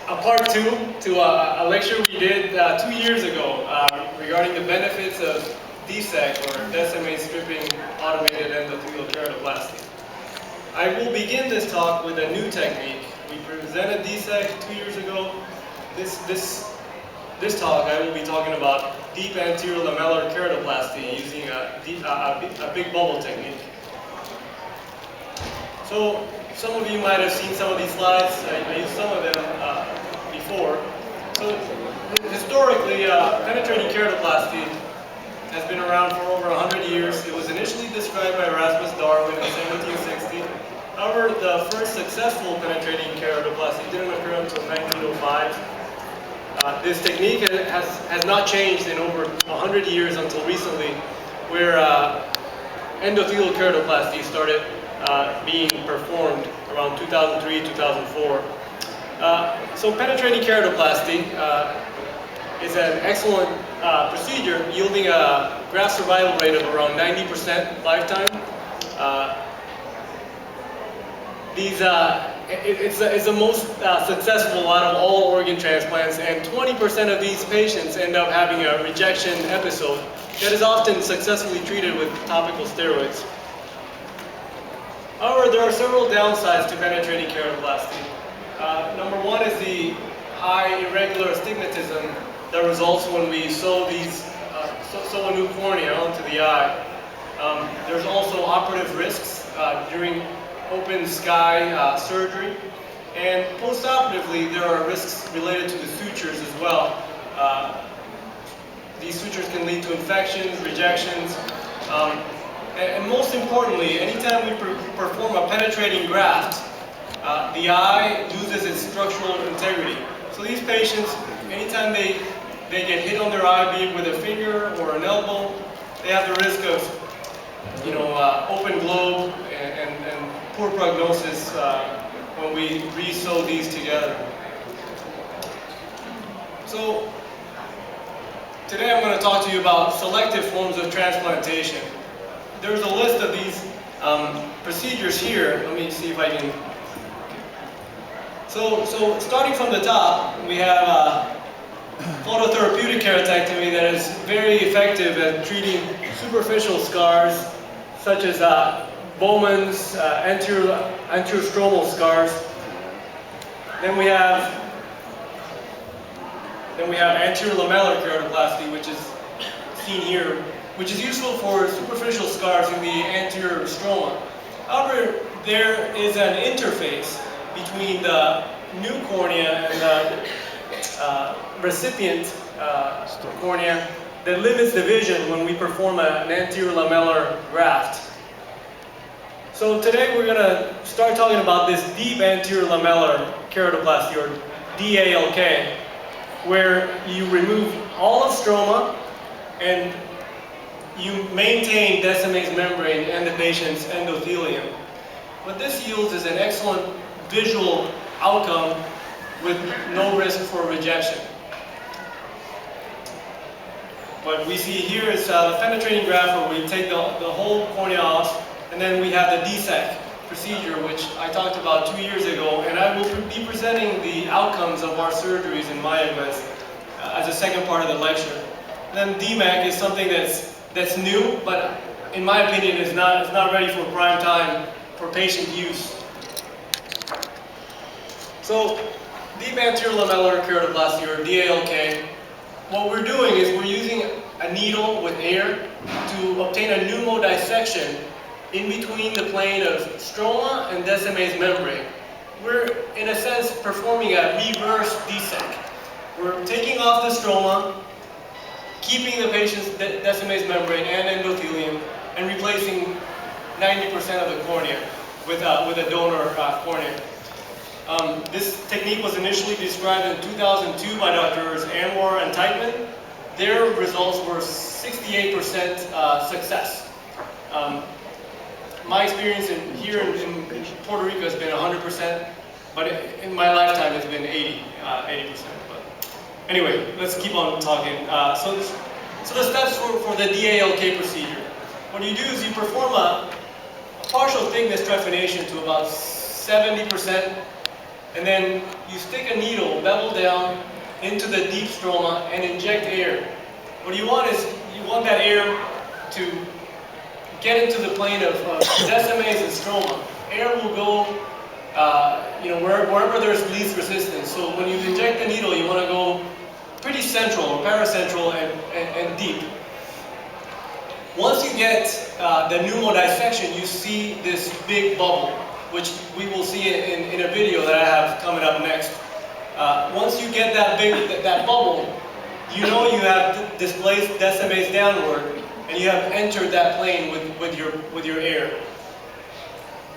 a part two to a lecture we did 2 years ago regarding the benefits of DSAEK, or Descemet stripping automated endothelial keratoplasty. I will begin this talk with a new technique. We presented DSAEK 2 years ago. This talk I will be talking about Deep Anterior Lamellar Keratoplasty using a big bubble technique. So some of you might have seen some of these slides. I used some of them before. So historically, penetrating keratoplasty has been around for over 100 years. It was initially described by Erasmus Darwin in 1760. However, the first successful penetrating keratoplasty didn't occur until 1905. This technique has not changed in over 100 years until recently, where endothelial keratoplasty started being performed around 2003, 2004. So penetrating keratoplasty is an excellent procedure yielding a graft survival rate of around 90% lifetime. It's the most successful out of all organ transplants, and 20% of these patients end up having a rejection episode that is often successfully treated with topical steroids. However, there are several downsides to penetrating keratoplasty. Number one is the high irregular astigmatism that results when we sew a new cornea onto the eye. There's also operative risks during open sky surgery, and post-operatively there are risks related to the sutures as well. These sutures can lead to infections, rejections, and most importantly, anytime we perform a penetrating graft, the eye loses its structural integrity. So these patients, anytime they get hit on their eye, be it with a finger or an elbow, they have the risk of, open globe and poor prognosis when we re-sew these together. So today I'm going to talk to you about selective forms of transplantation. There's a list of these procedures here. Let me see if I can. So starting from the top, we have phototherapeutic keratectomy that is very effective at treating superficial scars such as Bowman's anterostromal scars. Then we have anterior lamellar keratoplasty, which is seen here, which is useful for superficial scars in the anterior stroma. However, there is an interface between the new cornea and the recipient cornea that limits the vision when we perform an anterior lamellar graft. So today we're going to start talking about this deep anterior lamellar keratoplasty, or DALK, where you remove all of stroma and you maintain Descemet's membrane and the patient's endothelium. What this yields is an excellent visual outcome with no risk for rejection. What we see here is the penetrating graft, where we take the whole cornea off, and then we have the DSAEK procedure, which I talked about 2 years ago, and I will be presenting the outcomes of our surgeries in Mayaguez as a second part of the lecture. And then DMAC is something that's new, but in my opinion is not ready for prime time for patient use. So deep anterior lamellar keratoplasty, or DALK, what we're doing is we're using a needle with air to obtain a pneumodissection in between the plane of stroma and Descemet's membrane. We're, in a sense, performing a reverse DSAEK. We're taking off the stroma, keeping the patient's Descemet's membrane and endothelium, and replacing 90% of the cornea with a donor cornea. This technique was initially described in 2002 by Drs. Anwar and Teichman. Their results were 68% success. My experience here in Puerto Rico has been 100%, but in my lifetime it's been 80%. But anyway, let's keep on talking. So the steps for the DALK procedure. What you do is you perform a partial thickness trephination to about 70% And then you stick a needle, bevel down, into the deep stroma and inject air. What you want is, you want that air to get into the plane of Descemet and stroma. Air will go wherever there's least resistance. So when you inject the needle, you want to go pretty central or paracentral and deep. Once you get the pneumodissection, you see this big bubble, which we will see in a video that I have coming up next. Once you get that bubble, you know you have displaced Descemet downward, and you have entered that plane with your air.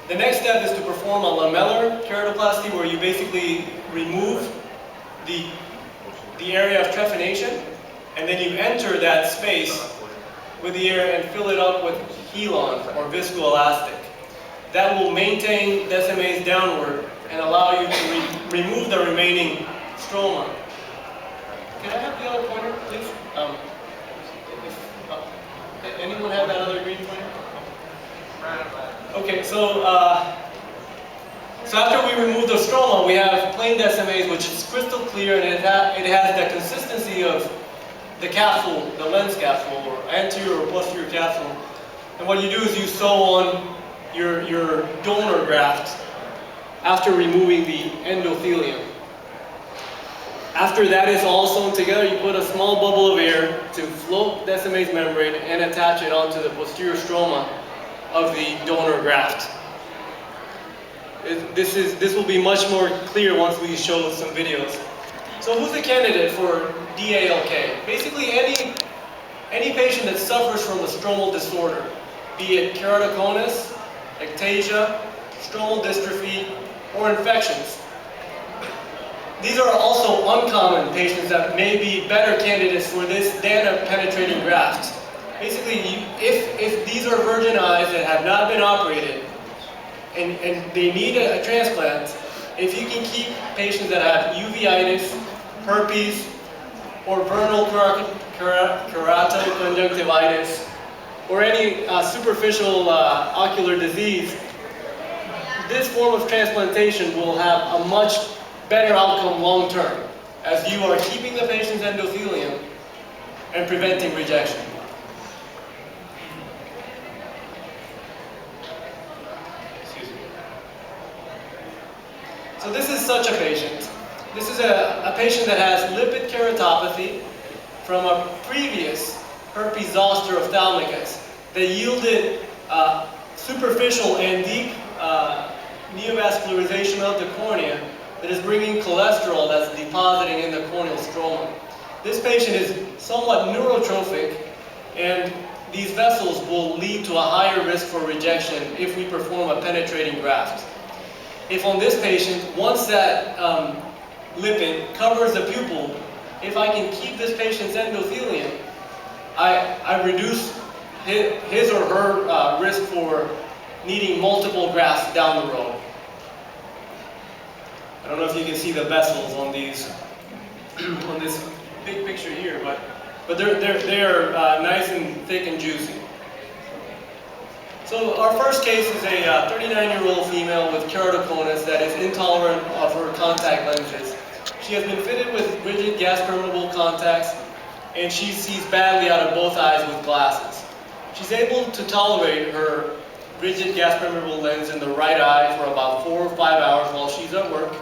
The next step is to perform a lamellar keratoplasty, where you basically remove the area of trephination, and then you enter that space with the air and fill it up with Helon or viscoelastic. That will maintain Descemet downward and allow you to remove the remaining stroma. Can I have the other pointer, please? Anyone have that other green pointer? Okay, so after we remove the stroma, we have plain Descemet, which is crystal clear, and it has the consistency of the capsule, the lens capsule, or anterior or posterior capsule. And what you do is you sew on your donor graft after removing the endothelium. After that is all sewn together, you put a small bubble of air to float Descemet's membrane and attach it onto the posterior stroma of the donor graft. This will be much more clear once we show some videos. So who's the candidate for DALK? Basically any patient that suffers from a stromal disorder, be it keratoconus, ectasia, stromal dystrophy, or infections. These are also uncommon patients that may be better candidates for this than a penetrating graft. Basically, if these are virgin eyes that have not been operated and they need a transplant, if you can keep patients that have uveitis, herpes, or vernal keratoconjunctivitis, or any superficial ocular disease, this form of transplantation will have a much better outcome long term, as you are keeping the patient's endothelium and preventing rejection. So this is such a patient. This is a patient that has lipid keratopathy from a previous herpes zoster ophthalmicus that yielded superficial and deep neovascularization of the cornea that is bringing cholesterol that's depositing in the corneal stroma. This patient is somewhat neurotrophic, and these vessels will lead to a higher risk for rejection if we perform a penetrating graft. If on this patient, once that lipid covers the pupil, if I can keep this patient's endothelium, I reduce his or her risk for needing multiple grafts down the road. I don't know if you can see the vessels on these, on this big picture here, but they're nice and thick and juicy. So our first case is a 39-year-old female with keratoconus that is intolerant of her contact lenses. She has been fitted with rigid gas-permeable contacts, and she sees badly out of both eyes with glasses. She's able to tolerate her rigid gas-permeable lens in the right eye for about 4 or 5 hours while she's at work,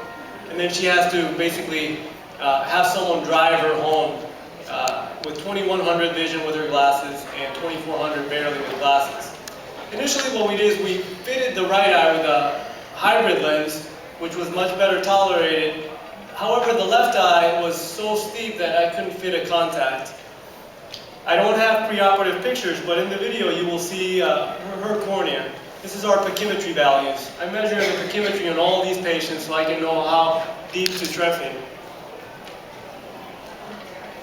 and then she has to basically have someone drive her home with 2100 vision with her glasses and 2400 barely with glasses. Initially what we did is we fitted the right eye with a hybrid lens, which was much better tolerated. However, the left eye was so steep that I couldn't fit a contact. I don't have preoperative pictures, but in the video you will see her cornea. This is our pachymetry values. I measure the pachymetry on all these patients so I can know how deep to trephine.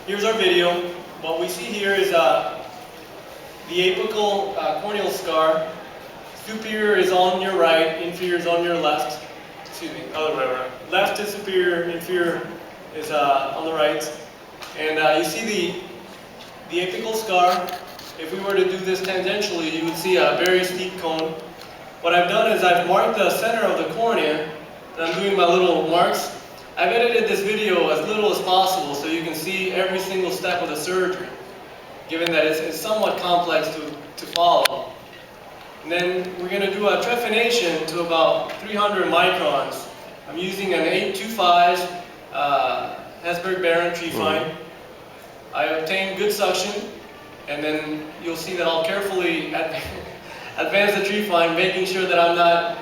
Here's our video. What we see here is the apical corneal scar. Superior is on your right, inferior is on your left. Excuse me, other way around. Left is superior, inferior is on the right. And you see the apical scar. If we were to do this tangentially, you would see a very steep cone. What I've done is I've marked the center of the cornea and I'm doing my little marks. I've edited this video as little as possible so you can see every single step of the surgery, given that it's somewhat complex to follow. And then we're going to do a trephination to about 300 microns. I'm using an 825 Hesberg-Barron trephine. I obtained good suction, and then you'll see that I'll carefully advance the trephine, making sure that I'm not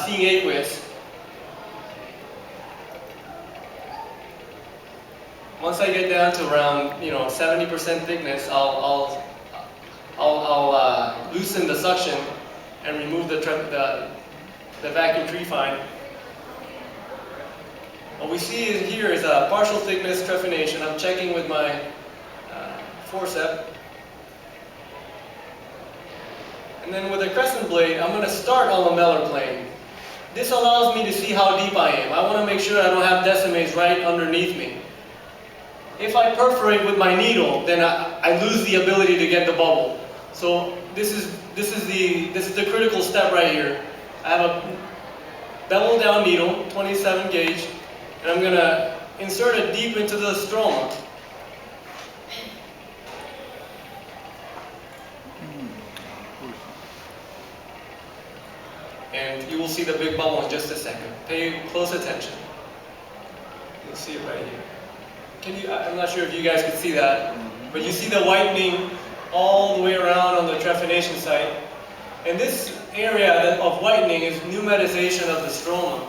seeing aqueous. Once I get down to around 70% thickness, I'll loosen the suction and remove the vacuum trephine. What we see here is a partial thickness trephination. I'm checking with my forceps. And then with a crescent blade, I'm going to start on the lamellar plane. This allows me to see how deep I am. I want to make sure I don't have Descemet's right underneath me. If I perforate with my needle, then I lose the ability to get the bubble. So this is the critical step right here. I have a bevel down needle, 27 gauge, and I'm going to insert it deep into the stroma. And you will see the big bubble in just a second. Pay close attention. You'll see it right here. I'm not sure if you guys can see that, but you see the whitening all the way around on the trephination site. And this area of whitening is pneumatization of the stroma.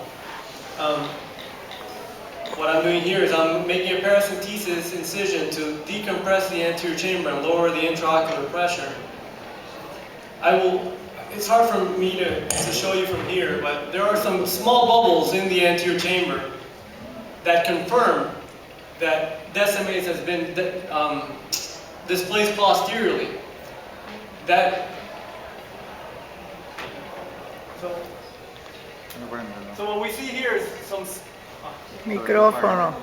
What I'm doing here is I'm making a paracentesis incision to decompress the anterior chamber and lower the intraocular pressure. It's hard for me to show you from here, but there are some small bubbles in the anterior chamber that confirm that Descemet has been displaced posteriorly. So what we see here is some... Micrófono.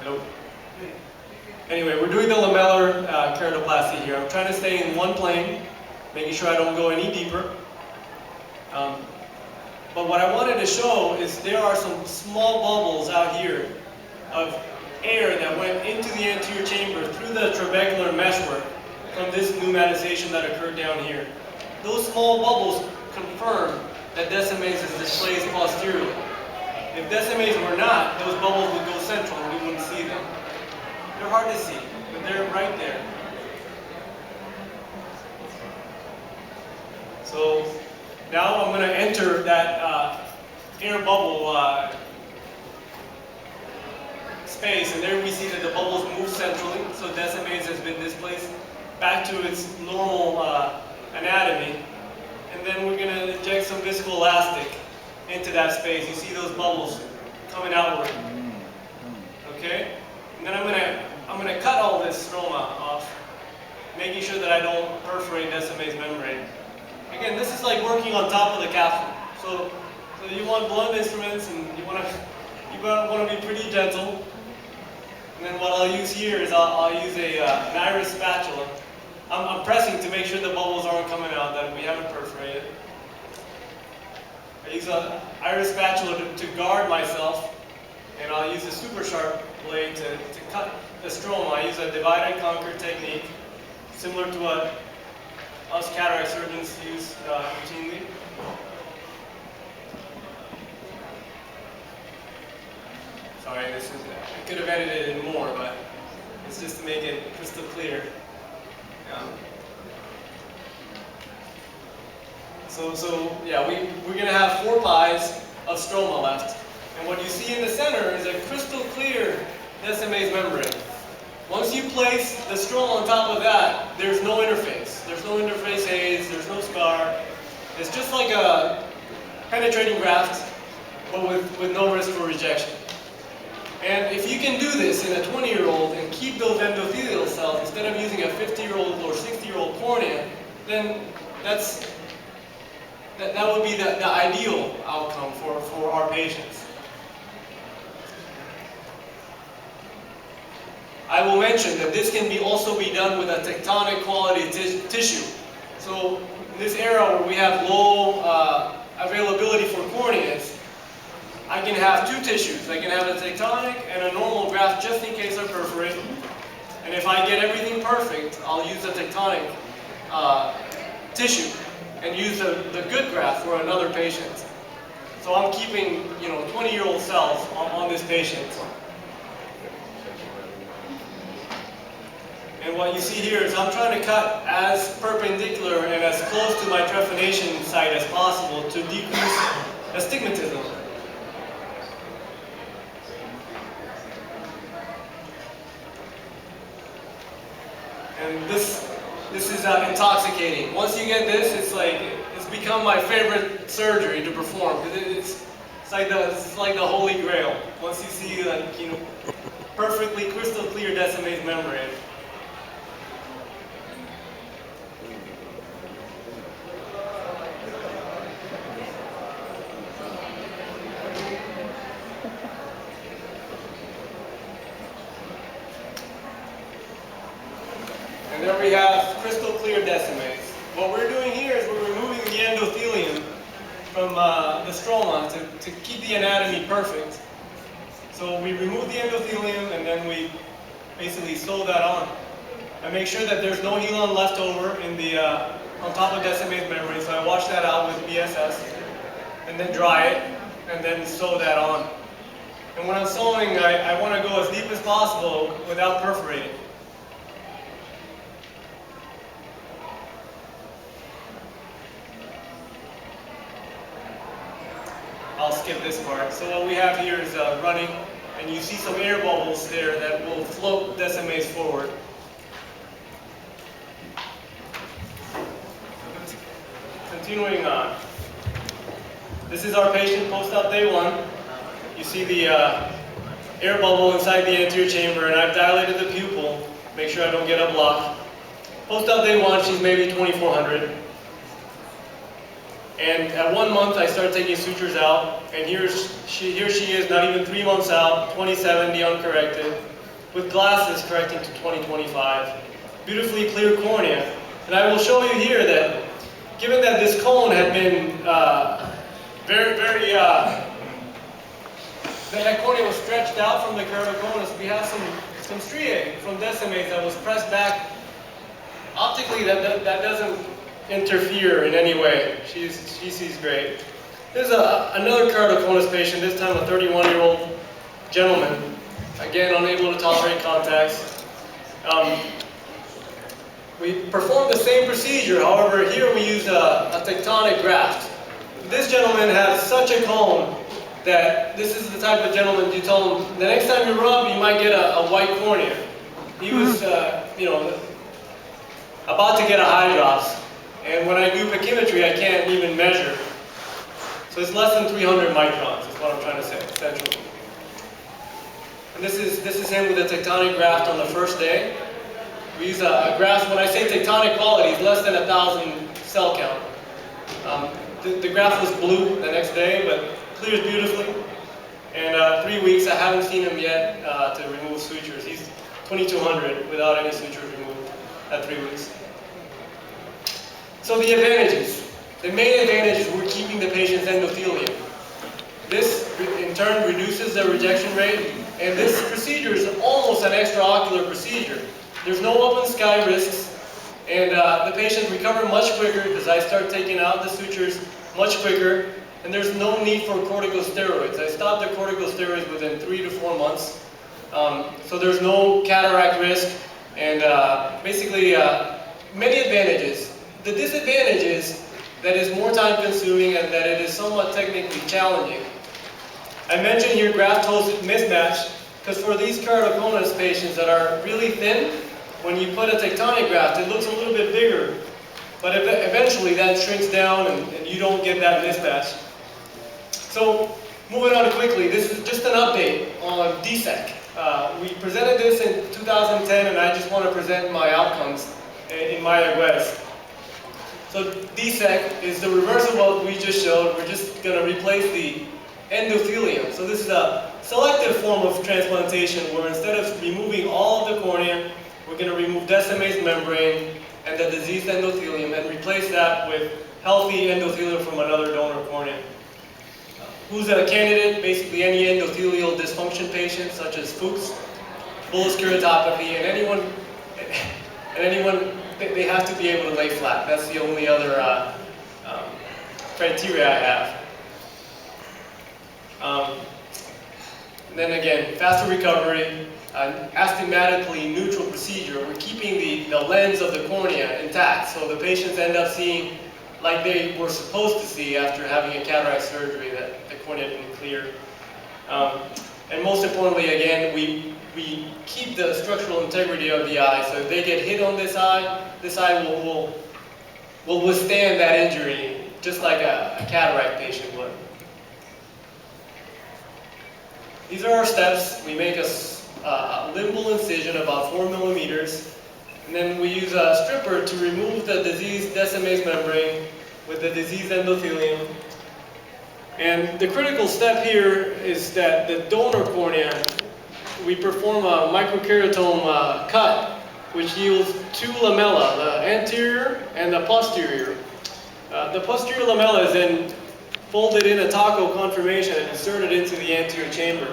Hello. Anyway, we're doing the lamellar keratoplasty here. I'm trying to stay in one plane, making sure I don't go any deeper. But what I wanted to show is there are some small bubbles out here of air that went into the anterior chamber through the trabecular meshwork from this pneumatization that occurred down here. Those small bubbles confirm that Descemet is displaced posteriorly. If Descemet were not, those bubbles would go central and we wouldn't see them. They're hard to see, but they're right there. So now I'm going to enter that air bubble space, and there we see that the bubbles move centrally, so Descemet has been displaced back to its normal anatomy. And then we're going to inject some viscoelastic into that space. You see those bubbles coming outward. Okay? And then I'm going to cut all this stroma off, making sure that I don't perforate Descemet's membrane. Again, this is like working on top of the capsule. So you want blunt instruments, and you want to be pretty gentle. And then what I'll use here is I'll use an iris spatula. I'm pressing to make sure the bubbles aren't coming out, that we haven't perforated. I use an iris spatula to guard myself, and I'll use a super sharp blade to cut the stroma. I use a divide and conquer technique, similar to what us cataract surgeons use routinely. Sorry, I could have edited it more, but it's just to make it crystal clear. So yeah, we're going to have 4 pies of stroma left. And what you see in the center is a crystal clear Descemet's membrane. Once you place the stroma on top of that, there's no interface. There's no interface haze, there's no scar. It's just like a penetrating graft, but with no risk for rejection. And if you can do this in a 20-year-old and keep those endothelial cells instead of using a 50-year-old or 60-year-old cornea, then that would be the ideal outcome for our patients. I will mention that this can also be done with a tectonic quality tissue. So in this era where we have low availability for corneas, I can have two tissues. I can have a tectonic and a normal graft just in case I perforate. And if I get everything perfect, I'll use the tectonic tissue and use the good graft for another patient. So I'm keeping, 20-year-old cells on this patient. And what you see here is I'm trying to cut as perpendicular and as close to my trephination site as possible to decrease astigmatism. And this is intoxicating. Once you get this, it's become my favorite surgery to perform. It's like the holy grail. Once you see perfectly crystal clear Descemet membrane. And there we have crystal clear Descemet. What we're doing here is we're removing the endothelium from the stroma to keep the anatomy perfect. So we remove the endothelium and then we basically sew that on. I make sure that there's no helon left over in the on top of Descemet membrane. So I wash that out with BSS and then dry it and then sew that on. And when I'm sewing, I want to go as deep as possible without perforating. I'll skip this part. So what we have here is running, and you see some air bubbles there that will float Descemet forward. Continuing on. This is our patient post-op day 1. You see the air bubble inside the anterior chamber, and I've dilated the pupil, make sure I don't get a block. Post-op day 1, she's maybe 2400. And at 1 month, I start taking sutures out, and here she is, not even 3 months out, 2070 uncorrected, with glasses correcting to 2025. Beautifully clear cornea. And I will show you here that, given that this cone had been that cornea was stretched out from the keratoconus, we have some striae from Descemet that was pressed back. Optically, that doesn't interfere in any way. She sees great. There's another keratoconus patient, this time a 31-year-old gentleman, again unable to tolerate contacts. We performed the same procedure, however here we used a tectonic graft. This gentleman has such a cone that this is the type of gentleman you told him, the next time you rub you might get a white cornea. He was about to get a hydrops. And when I do pachymetry, I can't even measure. So it's less than 300 microns, is what I'm trying to say, essentially. And this is him with a tectonic graft on the first day. We use a graft, when I say tectonic quality, it's less than 1,000 cell count. The graft was blue the next day, but clears beautifully. And 3 weeks, I haven't seen him yet to remove sutures. He's 2,200 without any sutures removed at 3 weeks. So the advantages. The main advantage is we're keeping the patient's endothelium. This, in turn, reduces the rejection rate, and this procedure is almost an extraocular procedure. There's no open sky risks, and the patients recover much quicker because I start taking out the sutures much quicker, and there's no need for corticosteroids. I stopped the corticosteroids within 3 to 4 months, so there's no cataract risk, and basically many advantages. The disadvantage is that it's more time consuming and that it is somewhat technically challenging. I mentioned here graft-host mismatch because for these keratoconus patients that are really thin, when you put a tectonic graft, it looks a little bit bigger. But eventually that shrinks down and you don't get that mismatch. So moving on quickly, this is just an update on DSAEK. We presented this in 2010 and I just want to present my outcomes in Mayaguez. So DSAEK is the reverse of what we just showed. We're just going to replace the endothelium. So this is a selective form of transplantation where instead of removing all of the cornea, we're going to remove Descemet's membrane and the diseased endothelium and replace that with healthy endothelium from another donor cornea. Who's a candidate? Basically any endothelial dysfunction patient, such as Fuchs, bullous keratopathy, and anyone, they have to be able to lay flat. That's the only other criteria I have. And then again, faster recovery, astigmatically neutral procedure. We're keeping the lens of the cornea intact, so the patients end up seeing like they were supposed to see after having a cataract surgery that the cornea didn't clear. And most importantly, again, we keep the structural integrity of the eye. So if they get hit on this eye will withstand that injury, just like a cataract patient would. These are our steps. We make a limbal incision about 4 millimeters, and then we use a stripper to remove the diseased Descemet membrane with the diseased endothelium. And the critical step here is that the donor cornea, we perform a microkeratome cut, which yields 2 lamella, the anterior and the posterior. The posterior lamella is then folded in a taco conformation and inserted into the anterior chamber.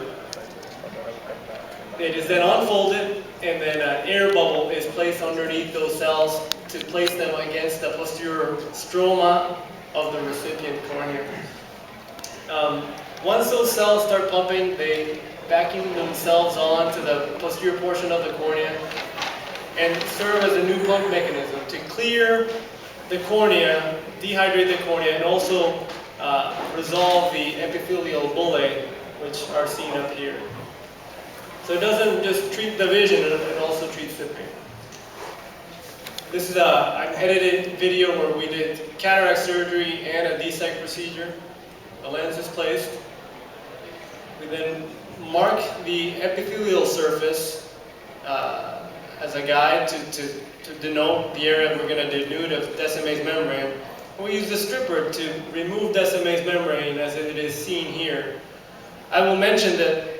It is then unfolded, and then an air bubble is placed underneath those cells to place them against the posterior stroma of the recipient cornea. Once those cells start pumping, they vacuum themselves on to the posterior portion of the cornea and serve as a new pump mechanism to clear the cornea, dehydrate the cornea, and also resolve the epithelial bullae, which are seen up here. So it doesn't just treat the vision, it also treats the pain. This is an edited video where we did cataract surgery and a DSAEK procedure. The lens is placed. We then mark the epithelial surface as a guide to denote the area we're going to denude of Descemet's membrane. We use the stripper to remove Descemet's membrane as it is seen here. I will mention that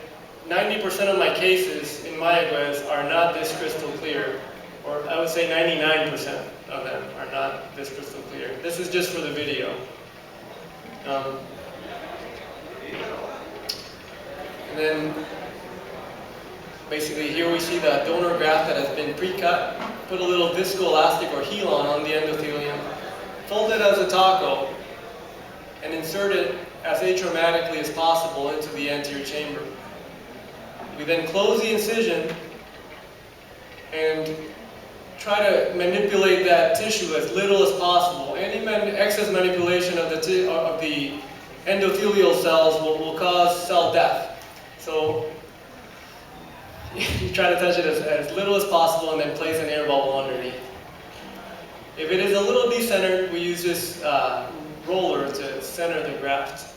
90% of my cases in Mayaguez are not this crystal clear, or I would say 99% of them are not this crystal clear. This is just for the video. And then basically here we see the donor graft that has been pre-cut, put a little viscoelastic or Helon on the endothelium, fold it as a taco, and insert it as atraumatically as possible into the anterior chamber. We then close the incision and try to manipulate that tissue as little as possible. Any excess manipulation of the endothelial cells will cause cell death. So you try to touch it as little as possible and then place an air bubble underneath. If it is a little decentered, we use this roller to center the graft.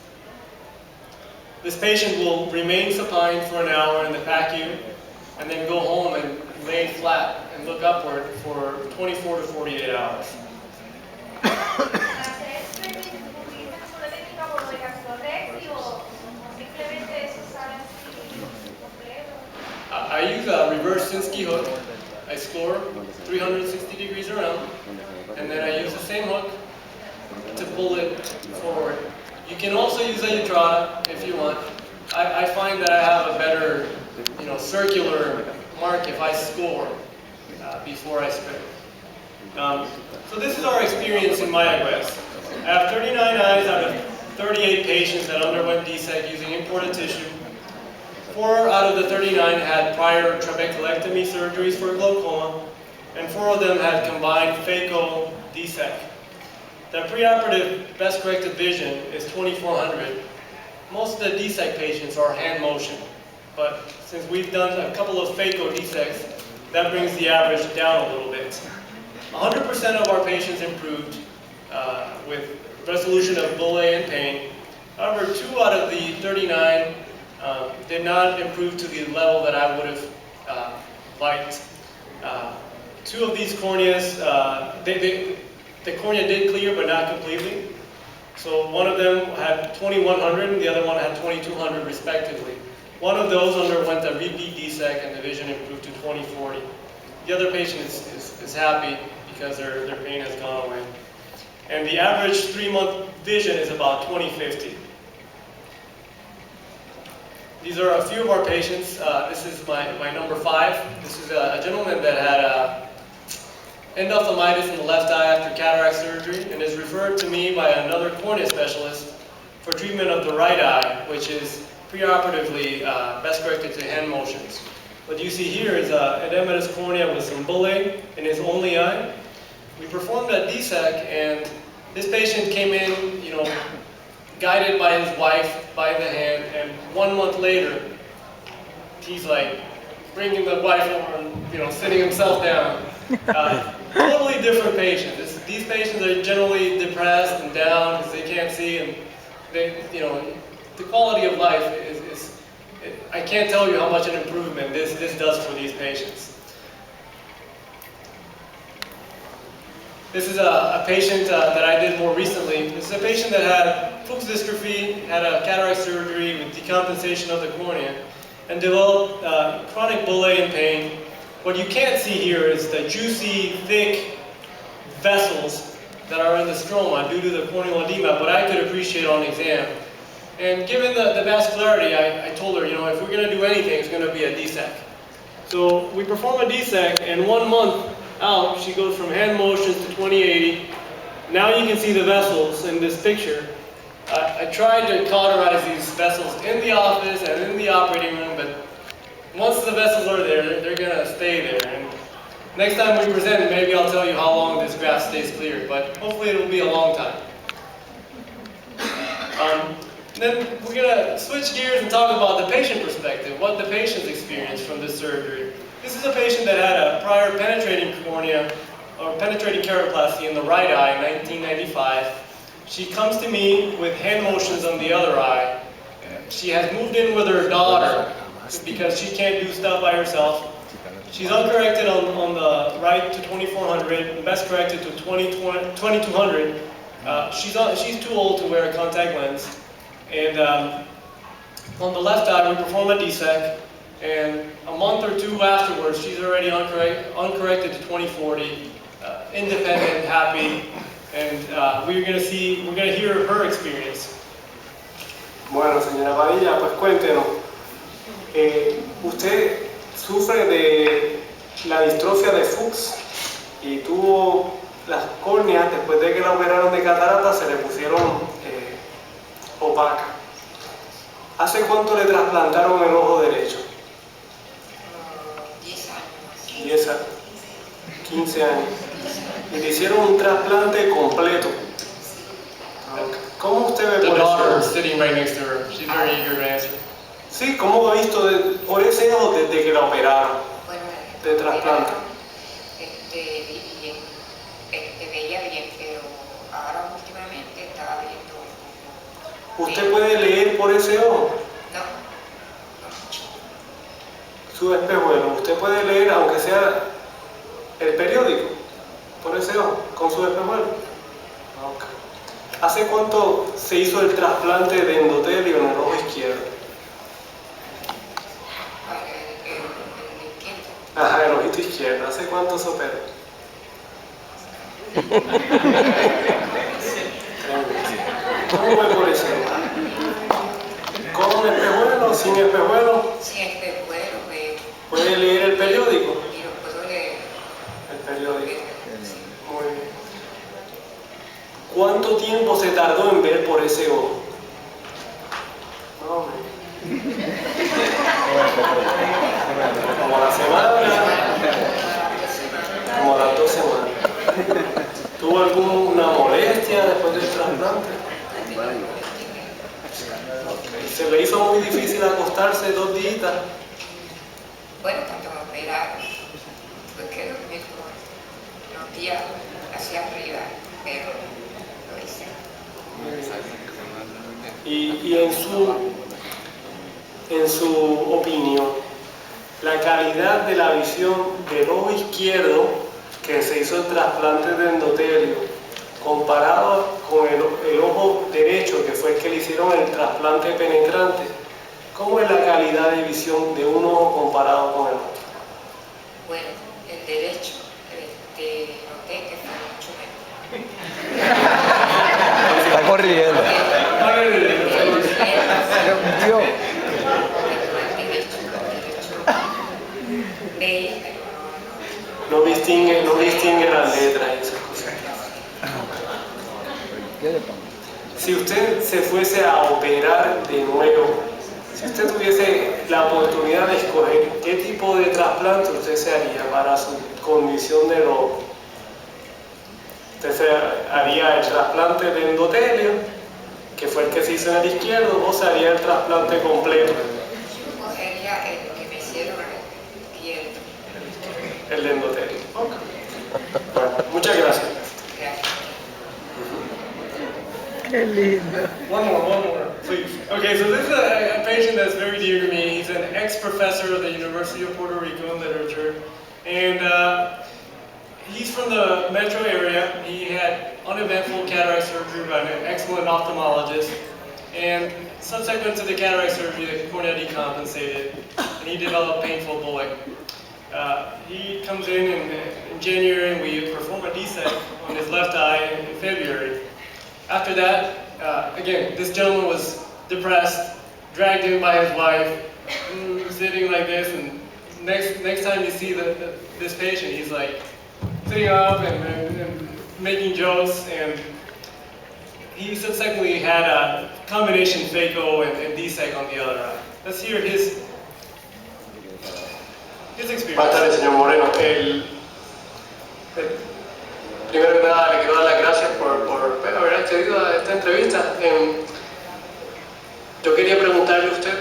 This patient will remain supine for an hour in the vacuum and then go home and lay flat and look upward for 24 to 48 hours. I use a reverse Sinski hook. I score 360 degrees around, and then I use the same hook to pull it forward. You can also use a Utrata if you want. I find that I have a better, circular mark if I score before I strip. So this is our experience in Mayaguez. I have 39 eyes out of 38 patients that underwent DSAEK using imported tissue. 4 out of the 39 had prior trabeculectomy surgeries for glaucoma, and 4 of them had combined phaco DSAEK. The preoperative best corrected vision is 2400. Most of the DSAEK patients are hand motion, but since we've done a couple of phaco DSAEKs, that brings the average down a little bit. 100% of our patients improved with resolution of bullae and pain. However, 2 out of the 39 did not improve to the level that I would have liked. 2 of these corneas, the cornea did clear, but not completely. So one of them had 2100 and the other one had 2200 respectively. One of those underwent a repeat DSAEK and the vision improved to 2040. The other patient is happy because their pain has gone away. and the average 3-month vision is about 20/50. These are a few of our patients. This is my number 5. This is a gentleman that had endophthalmitis in the left eye after cataract surgery and is referred to me by another cornea specialist for treatment of the right eye, which is preoperatively best corrected to hand motions. What you see here is edematous cornea with some bullae in his only eye. We performed a DSAEK, and this patient came in, guided by his wife by the hand, and 1 month later, he's like bringing the wife over and sitting himself down. Totally different patients. These patients are generally depressed and down because they can't see, and the quality of life is I can't tell you how much an improvement this does for these patients. This is a patient that I did more recently. This is a patient that had Fuchs dystrophy, had a cataract surgery with decompensation of the cornea, and developed chronic bullae and pain. What you can't see here is the juicy, thick vessels that are in the stroma due to the corneal edema, but I could appreciate on exam. And given the vascularity, I told her, if we're going to do anything, it's going to be a DSAEK. So we perform a DSAEK, and 1 month out, she goes from hand motions to 20/80. Now you can see the vessels in this picture. I tried to cauterize these vessels in the office and in the operating room, but once the vessels are there, they're going to stay there. And next time we present, maybe I'll tell you how long this graft stays clear, but hopefully it'll be a long time. Then we're going to switch gears and talk about the patient perspective, what the patients experienced from this surgery. This is a patient that had a prior penetrating cornea, or penetrating keratoplasty in the right eye in 1995. She comes to me with hand motions on the other eye. She has moved in with her daughter because she can't do stuff by herself. She's uncorrected on the right to 2400, and best corrected to 2200. She's too old to wear a contact lens. And on the left eye, we perform a DSAEK, and a month or 2 afterwards, she's already uncorrected to 20/40, independent, happy, and we're going to hear her experience. Bueno, señora Padilla, pues cuéntenos. Usted sufre de la distrofia de Fuchs y tuvo las córneas, después de que la operaron de catarata, se le pusieron opacas. ¿Hace cuánto le trasplantaron el ojo derecho? 10 años. 15 años. Y le hicieron un trasplante completo. ¿Cómo usted ve por The daughter eso? sitting right next to her. She's very eager to answer. Sí, ¿cómo ha visto por ese ojo desde que la operaron Bueno, de trasplante? veía bien, pero ahora últimamente estaba viendo un poco. ¿Usted puede leer por ese ojo? No. Su espejuelo. ¿Usted puede leer, aunque sea el periódico, por ese ojo, con su espejuelo? Okay. ¿Hace cuánto se hizo el trasplante de endotelio en el ojo izquierdo? El izquierdo. Ajá, el ojito izquierdo. ¿Hace cuánto se operó? 3 meses. ¿Cómo ve por ese ojo? ¿Con espejuelo? ¿Sin espejuelo? Sin espejuelo, veo. ¿Puede leer el periódico? Y lo puedo leer. El periódico. Muy bien. ¿Cuánto tiempo se tardó en ver por ese ojo? No, como la semana, como las 2 semanas. ¿Tuvo alguna molestia después del trasplante? ¿Se le hizo muy difícil acostarse 2 días? Bueno, cuando me operaron, tuve que dormir por unos días hacia arriba, pero lo hice. Y en su opinión, la calidad de la visión del ojo izquierdo que se hizo el trasplante de endotelio comparado con el ojo derecho, que fue el que le hicieron el trasplante penetrante, ¿cómo es la calidad de visión de un ojo comparado con el otro? Bueno, el derecho, noté que fue mucho mejor. corriendo. Yo. No distingue las letras y esas cosas. Si usted se fuese a operar de nuevo, si usted tuviese la oportunidad de escoger qué tipo de trasplante usted se haría para su condición de ojo, usted se haría el trasplante de endotelio, que fue el que se hizo en el izquierdo, o se haría el trasplante completo. Yo cogería el que me hicieron al izquierdo. El de endotelio. Okay. Bueno, muchas gracias. Gracias. Qué lindo. One more, please. Okay, so this is a patient that's very dear to me. He's an ex-professor of the University of Puerto Rico in literature, and he's from the metro area. He had uneventful cataract surgery by an excellent ophthalmologist, and subsequent to the cataract surgery, the cornea decompensated, and he developed painful bullet. He comes in January, and we perform a DSAEK on his left eye in February. After that, again, this gentleman was depressed, dragged in by his wife, sitting like this, and next time you see this patient, he's like sitting up and making jokes, and he subsequently had a combination phaco and DSAEK on the other eye. Let's hear his experience. Buenas tardes, señor Moreno. Primero que nada, le quiero dar las gracias por haber accedido a esta entrevista. Yo quería preguntarle a usted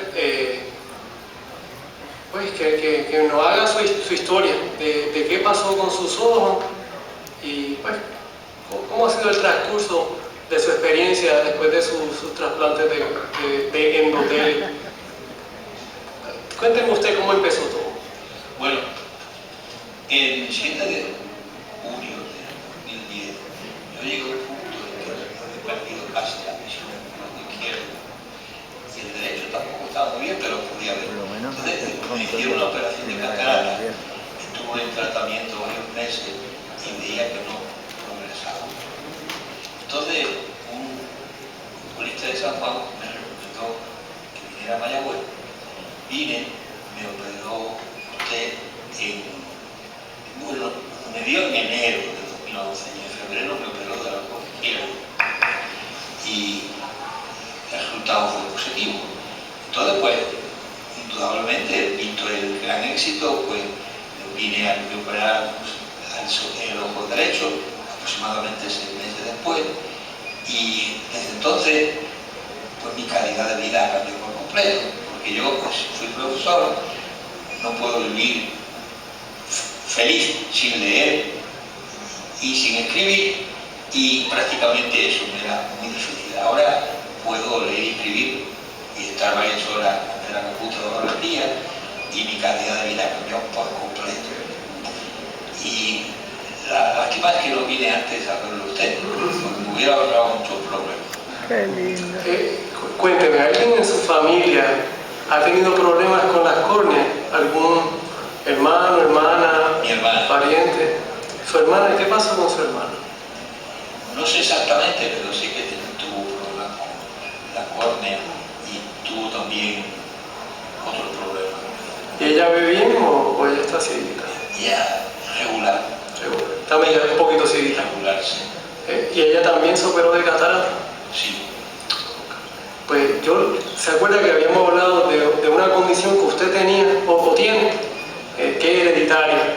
pues, que nos haga su historia de qué pasó con sus ojos y pues, cómo ha sido el transcurso de su experiencia después de sus trasplantes de endotelio. Cuénteme usted cómo empezó todo. Bueno, el 7 de junio de 2010 yo llegué a un punto en que he perdido casi la visión del izquierdo y el derecho tampoco estaba muy bien, pero podía ver. Entonces me hicieron una operación de catarata, estuve en tratamiento varios meses y veía que no progresaba. Entonces un oculista de San Juan me recomendó que viniera a Mayaguez. Vine, me operó bueno, me dio en enero de 2011 y en febrero me operó de la ojo izquierdo y el resultado fue positivo. Entonces, pues, indudablemente, visto el gran éxito, pues vine a operar el ojo derecho aproximadamente 6 meses después y desde entonces, pues mi calidad de vida cambió por completo, porque yo pues, fui profesor. No puedo vivir feliz sin leer y sin escribir y prácticamente eso me era muy difícil. Ahora puedo leer y escribir y estar varias horas ante la computadora al día y mi calidad de vida cambió por completo. Y la lástima es que no vine antes a verlo usted, porque me hubiera ahorrado muchos problemas. Qué lindo. Cuénteme, ¿alguien en su familia ha tenido problemas con las córneas? ¿Algún hermano, hermana, Mi hermana. pariente? ¿Su hermana? ¿Qué pasó con su hermana? No sé exactamente, pero sí que tuvo problemas con la córnea y tuvo también otros problemas. ¿Y ella ve bien o ella está cieguita? Ya, regular. Seguro. También ya un poquito cieguita. Regular, sí. ¿Y ella también se operó de catarata? Sí. Pues ¿se acuerda que habíamos hablado de una condición que usted tenía o tiene, que es hereditaria?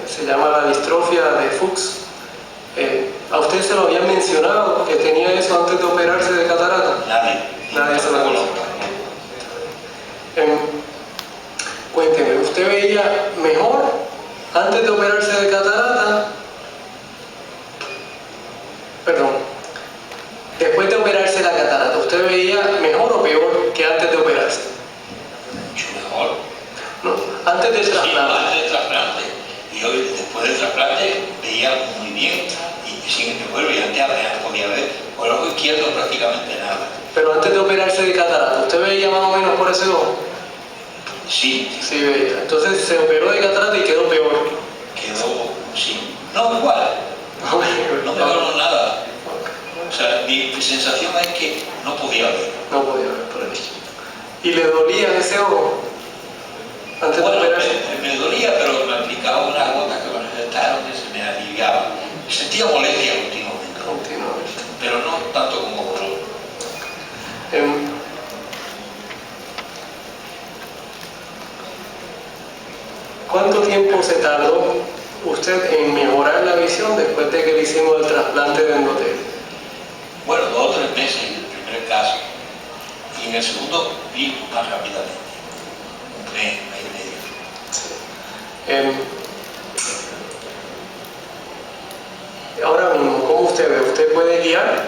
Se llama la distrofia de Fuchs. ¿A usted se lo habían mencionado que tenía eso antes de operarse de catarata? Nadie se lo conoce. Cuénteme, ¿usted veía mejor antes de operarse de catarata? Perdón. Después de operarse la catarata, ¿usted veía mejor o peor que antes de operarse? Mucho mejor. No, antes del Sí, trasplante. antes del trasplante. Y hoy, después del trasplante, veía muy bien. Y sin embargo, y antes apenas podía ver. Con el ojo izquierdo prácticamente nada. Pero antes de operarse de catarata, ¿usted veía más o menos por ese ojo? Sí. Sí, veía. Entonces se operó de catarata y quedó peor. Quedó, sí. No, igual. No mejoró nada. O sea, mi sensación es que no podía ver. No podía ver por eso. ¿Y le dolía ese ojo? Antes Bueno, de operarse. me dolía, pero me aplicaba unas gotas que me recetaron y se me aliviaba. Sentía molestia continuamente, Continuamente. pero no tanto como dolor. ¿Cuánto tiempo se tardó usted en mejorar la visión después de que le hicimos el trasplante de endotelio? Bueno, 2 o 3 meses en el primer caso. Y en el segundo vi más rápidamente. Un mes y medio. Sí. Ahora mismo, ¿cómo usted ve? ¿Usted puede guiar?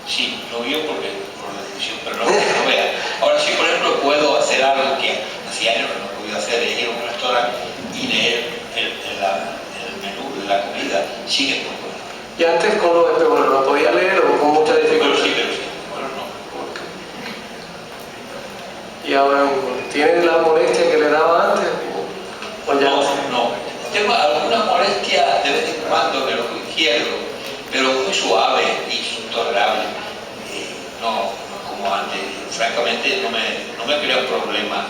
Sí, lo vio por decisión, pero no vea. Ahora sí, por ejemplo, puedo hacer algo que hacía años que no podía hacer, es ir a un restaurante y leer el menú de la comida sin espejuelos. ¿Y antes con los espejuelos lo podía leer o con mucha dificultad? Pero sí, bueno, no. ¿Y ahora mismo tiene la molestia que le daba antes? ¿O ya No. Tengo alguna molestia de vez en cuando en el ojo izquierdo, pero muy suave y tolerable. No como antes. Francamente, no me crea problema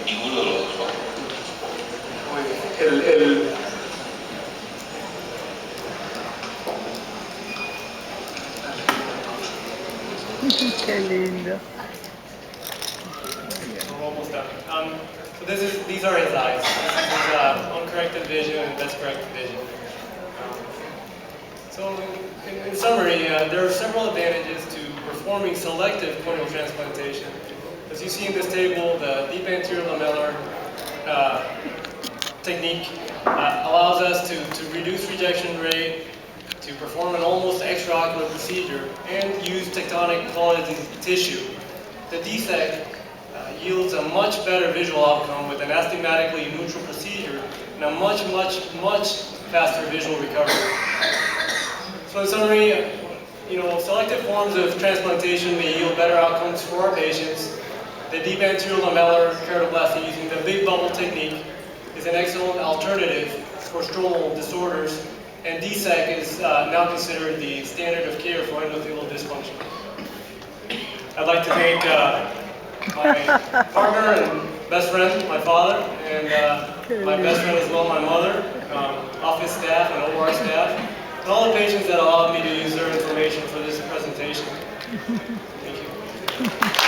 ninguno de los dos ojos. Muy bien. Qué lindo. We're almost done. So these are his eyes. This is uncorrected vision and best corrected vision. So in summary, there are several advantages to performing selective corneal transplantation. As you see in this table, the Deep Anterior Lamellar technique allows us to reduce rejection rate, to perform an almost extraocular procedure, and use tectonic quality tissue. The DSAEK yields a much better visual outcome with an astigmatically neutral procedure and a much faster visual recovery. So in summary, selective forms of transplantation may yield better outcomes for our patients. The Deep Anterior Lamellar Keratoplasty using the big bubble technique is an excellent alternative for stromal disorders, and DSAEK is now considered the standard of care for endothelial dysfunction. I'd like to thank my partner and best friend, my father, and my best friend as well, my mother, office staff and OR staff, and all the patients that allowed me to use their information for this presentation. Thank you.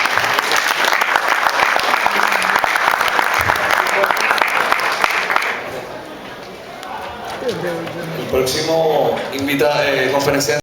El próximo conferenciante